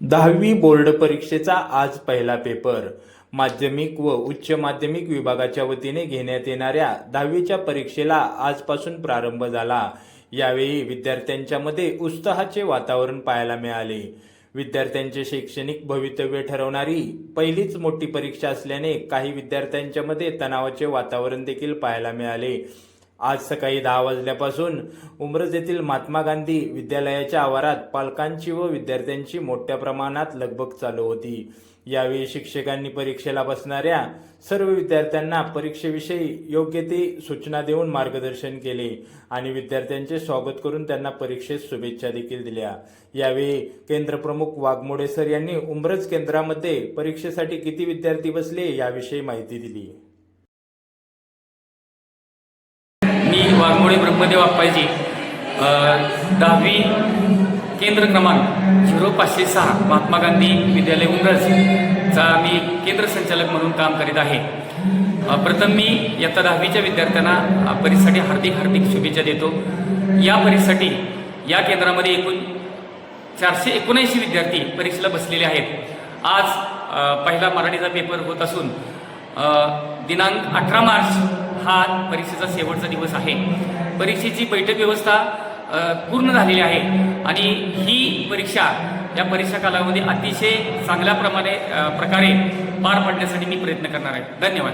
10वी बोर्ड परीक्षेचा आज पहिला पेपर. माध्यमिक व उच्च माध्यमिक विभागाच्या वतीने घेण्यात येणाऱ्या 10वीच्या परीक्षेला आजपासून प्रारंभ झाला. यावेळी विद्यार्थ्यांच्या मध्ये उत्साहाचे वातावरण पाहायला मिळाले. विद्यार्थ्यांचे शैक्षणिक भवितव्य ठरवणारी पहिलीच मोठी परीक्षा असल्याने काही विद्यार्थ्यांच्या मध्ये तणावाचे वातावरण देखील पाहायला मिळाले. आज सकाळी 10 वाजल्यापासून उमरज येथील महात्मा गांधी विद्यालयाच्या आवारात पालकांची व विद्यार्थ्यांची मोठ्या प्रमाणात लगबग चालू होती. यावेळी शिक्षकांनी परीक्षेला बसणाऱ्या सर्व विद्यार्थ्यांना परीक्षेविषयी योग्य ते सूचना देऊन मार्गदर्शन केले आणि विद्यार्थ्यांचे स्वागत करून त्यांना परीक्षेत शुभेच्छा देखील दिल्या. यावेळी केंद्रप्रमुख वाघमोडे सर यांनी उमरज केंद्रामध्ये परीक्षेसाठी किती विद्यार्थी बसले याविषयी माहिती दिली. मी वाघमोडे ब्रह्मदेव अप्पाजी 10वी केंद्र क्रमांक 0506 महात्मा गांधी विद्यालय उमरजचा मी केंद्र संचालक म्हणून काम करीत आहे. प्रथम मी इयत्ता 10वीच्या विद्यार्थ्यांना परीक्षेसाठी हार्दिक शुभेच्छा देतो. या परीक्षेसाठी या केंद्रामध्ये एकूण 479 विद्यार्थी परीक्षेला बसलेले आहेत. आज पहिला मराठीचा पेपर होत असून दिनांक 18 मार्च हा परीक्षेचा शेवटचा दिवस आहे. परीक्षेची बैठक व्यवस्था पूर्ण झालेली आहे आणि ही परीक्षा या परीक्षा कालावधी अतिशय चांगल्या प्रकारे पार पाडण्यासाठी मी प्रयत्न करणार आहे. धन्यवाद.